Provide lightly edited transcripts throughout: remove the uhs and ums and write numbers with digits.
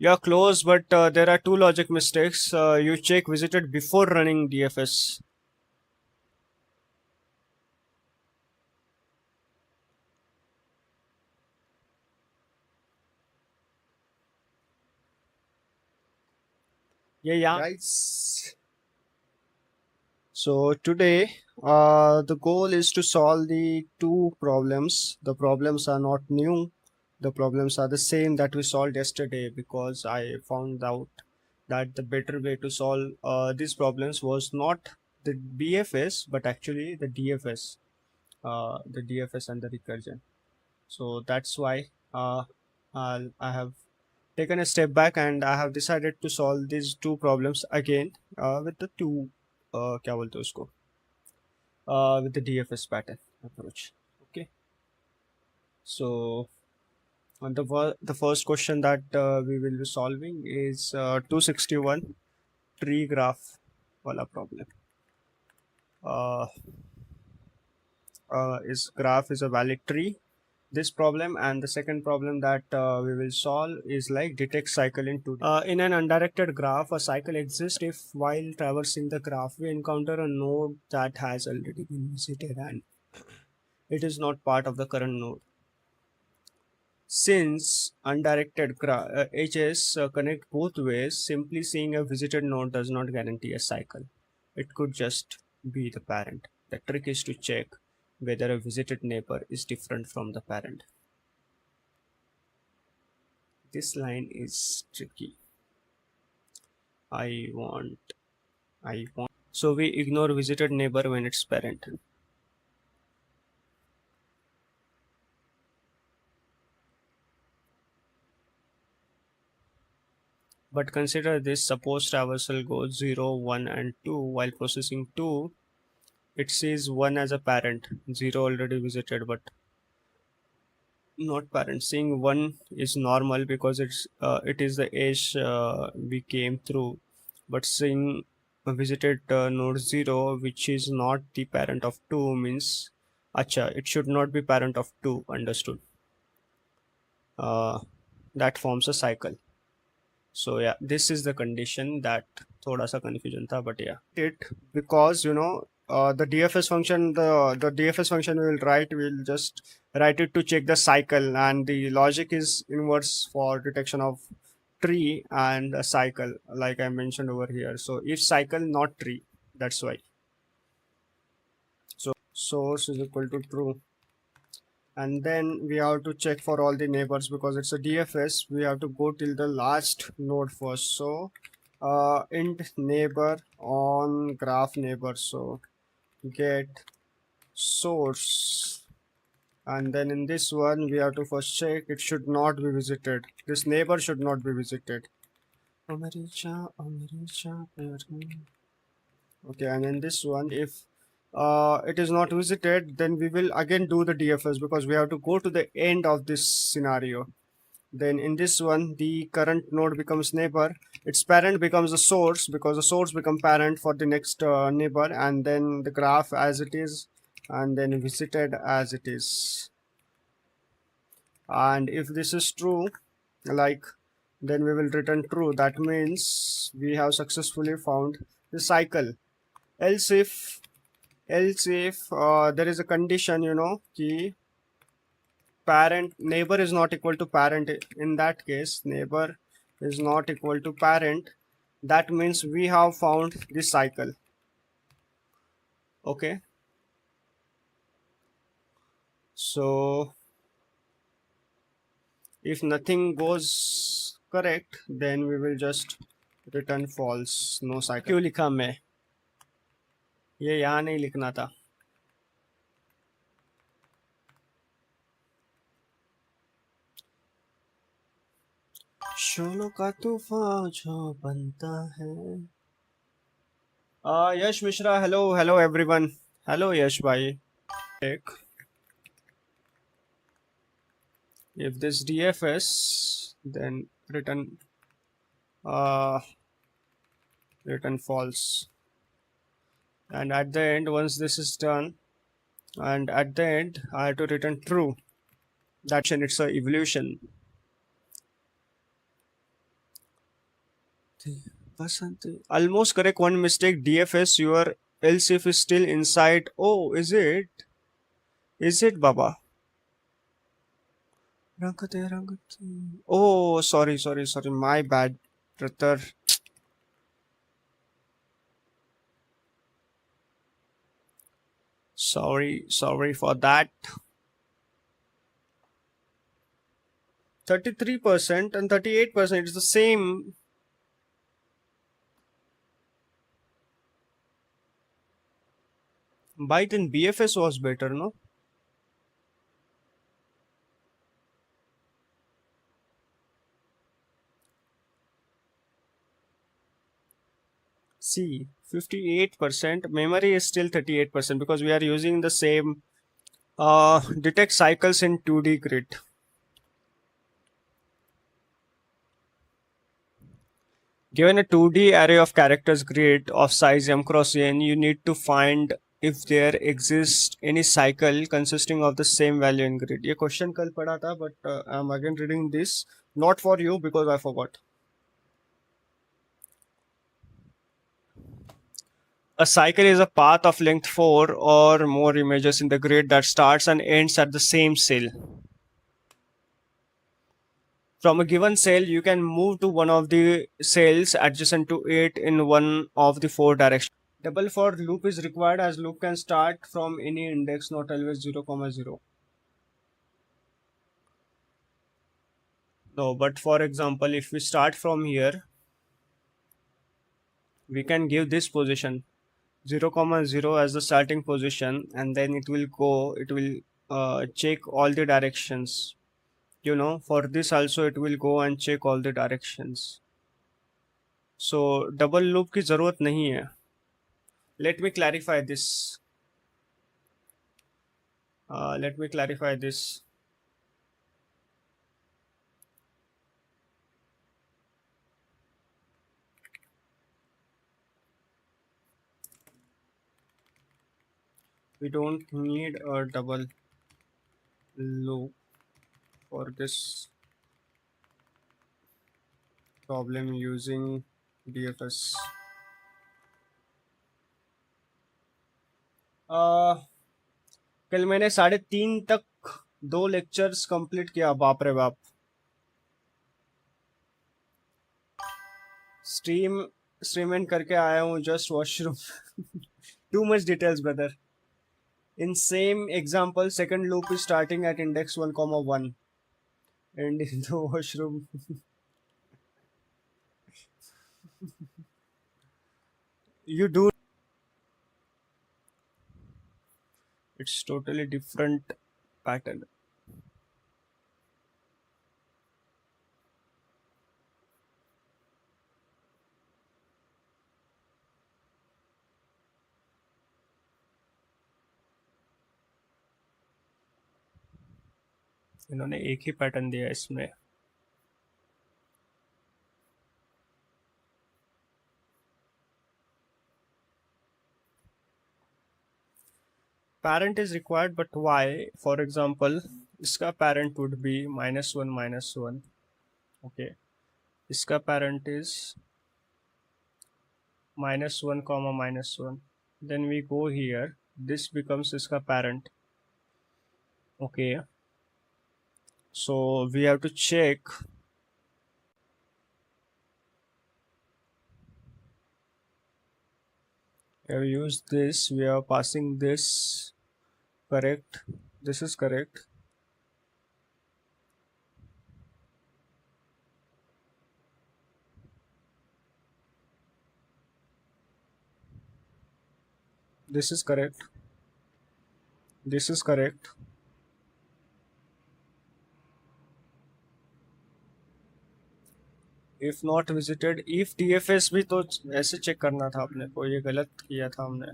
You're close, but there are two logic mistakes. You check visited before running DFS. Yeah. Guys. So today, the goal is to solve the two problems. The problems are not new. The problems are the same that we solved yesterday, because I found out that the better way to solve these problems was not the BFS, but actually the DFS, the DFS and the recursion. So that's why I have taken a step back and I have decided to solve these two problems again with the two क्या बोलते हैं उसको with the DFS pattern approach. Okay, so on the first question that we will be solving is 261 tree graph wala problem. Is graph is a valid tree, this problem, and the second problem that we will solve is like detect cycle in 2D. In an undirected graph, a cycle exists if while traversing the graph we encounter a node that has already been visited and it is not part of the current node. Since undirected edges connect both ways, simply seeing a visited node does not guarantee a cycle. It could just be the parent. The trick is to check whether a visited neighbor is different from the parent. This line is tricky. I want. So we ignore visited neighbor when it's parent. But consider this, suppose traversal goes 0, 1 and 2 while processing 2. It sees 1 as a parent, 0 already visited but not parent. Seeing 1 is normal because it is the edge we came through, but seeing a visited node 0 which is not the parent of 2 means acha, it should not be parent of 2, understood. That forms a cycle. So yeah, this is the condition that thoda sa confusion tha, but yeah, it because the DFS function, the DFS function will just write it to check the cycle, and the logic is inverse for detection of tree and a cycle, like I mentioned over here. So if cycle not tree, that's why. So source is equal to true, and then we have to check for all the neighbors because it's a DFS. We have to go till the last node first. So int neighbor on graph neighbor, so get source, and then in this one we have to first check it should not be visited, this neighbor should not be visited. Okay, and in this one if it is not visited, then we will again do the DFS because we have to go to the end of this scenario. Then in this one the current node becomes neighbor, its parent becomes the source because the source becomes parent for the next neighbor, and then the graph as it is, and then visited as it is. And if this is true, like, then we will return true. That means we have successfully found the cycle. Else if there is a condition, key parent neighbor is not equal to parent, in that case neighbor is not equal to parent, that means we have found the cycle. Okay, so if nothing goes correct, then we will just return false, no cycle. क्यों लिखा मैं, ये यहाँ नहीं लिखना था. शोलों का तूफान जो बनता है. Yash Mishra, hello everyone. Hello Yash bhai. If this DFS, then return false. And at the end, once this is done, and at the end I have to return true. That's it's a evolution. Vasanti. Almost correct. One mistake. DFS. Your else if is still inside. Oh, is it? Is it, Baba? Rangate, Rangate. Oh, sorry. My bad, brother. Sorry for that. 33% and 38%. It's the same. Byte in BFS was better, no? See, 58%. Memory is still 38% because we are using the same detect cycles in 2D grid. Given a 2D array of characters grid of size m cross n, you need to find if there exists any cycle consisting of the same value in grid. ये question कल पढ़ा था, but I'm again reading this. Not for you because I forgot. A cycle is a path of length 4 or more images in the grid that starts and ends at the same cell. From a given cell, you can move to one of the cells adjacent to it in one of the four directions. Double for loop is required as loop can start from any index, not always 0, 0. No, but for example, if we start from here, we can give this position 0, 0 as the starting position, and then it will check all the directions. For this also it will go and check all the directions. So double loop की जरूरत नहीं है. Let me clarify this. Let me clarify this. We don't need a double loop for this problem using DFS. कल मैंने 3:30 तक 2 lectures complete किया. बाप रे बाप. स्ट्रीम एंड करके आया हूँ. Just washroom. Too much details, brother. In same example, second loop is starting at index 1, 1 and in the washroom. You do. It's totally different pattern. इन्होंने एक ही पैटर्न दिया इसमें. Parent is required, but why? For example, इसका parent would be -1, okay. इसका parent is -1, -1. Then we go here. This becomes इसका parent. Okay. So we have to check. We have used this. We are passing this. Correct. This is correct. This is correct. This is correct. If not visited, if DFS भी तो ऐसे check करना था अपने को. ये गलत किया था हमने.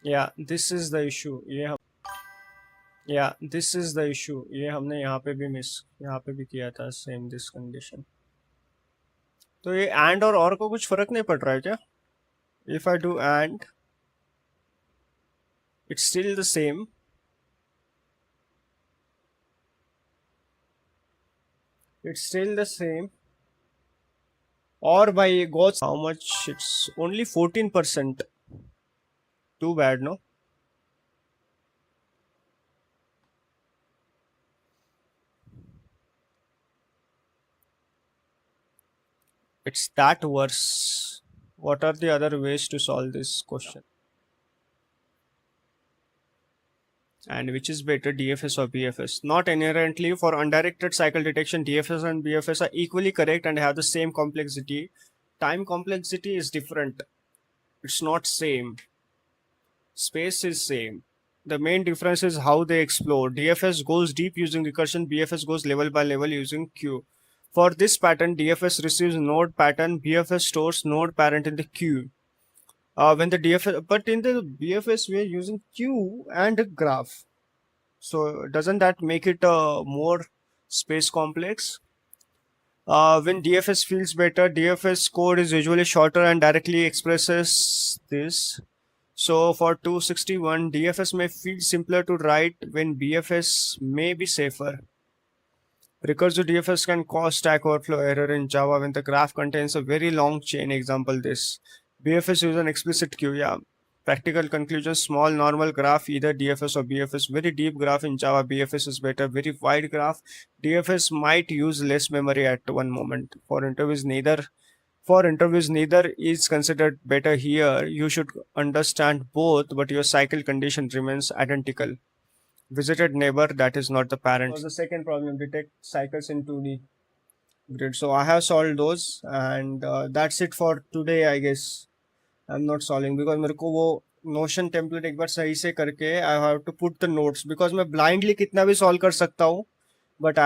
Yeah, this is the issue. This is the issue. ये हमने यहाँ पे भी किया था. Same this condition. तो ये एंड और को कुछ फर्क नहीं पड़ रहा है क्या? If I do and, it's still the same. It's still the same. Or by goes how much? It's only 14%. Too bad, no? It's that worse. What are the other ways to solve this question? And which is better, DFS or BFS? Not inherently. For undirected cycle detection, DFS and BFS are equally correct and have the same complexity. Time complexity is different. It's not same. Space is same. The main difference is how they explore. DFS goes deep using recursion, BFS goes level by level using queue. For this pattern, DFS receives node pattern, BFS stores node parent in the queue. When the DFS, but in the BFS we are using queue and a graph. So doesn't that make it more space complex? When DFS feels better, DFS code is usually shorter and directly expresses this. So for 261, DFS may feel simpler to write when BFS may be safer. Recursive DFS can cause stack overflow error in Java when the graph contains a very long chain. Example this. BFS uses an explicit queue. Yeah. Practical conclusion, small normal graph, either DFS or BFS. Very deep graph in Java, BFS is better. Very wide graph, DFS might use less memory at one moment. For interviews, neither is considered better here. You should understand both, but your cycle condition remains identical. Visited neighbor, that is not the parent. So the second problem, detect cycles in 2D grid. So I have solved those, and that's it for today, I guess. I'm not solving because मेरे को वो notion template एक बार सही से करके I have to put the notes, because मैं blindly कितना भी सॉल्व कर सकता हूँ, बट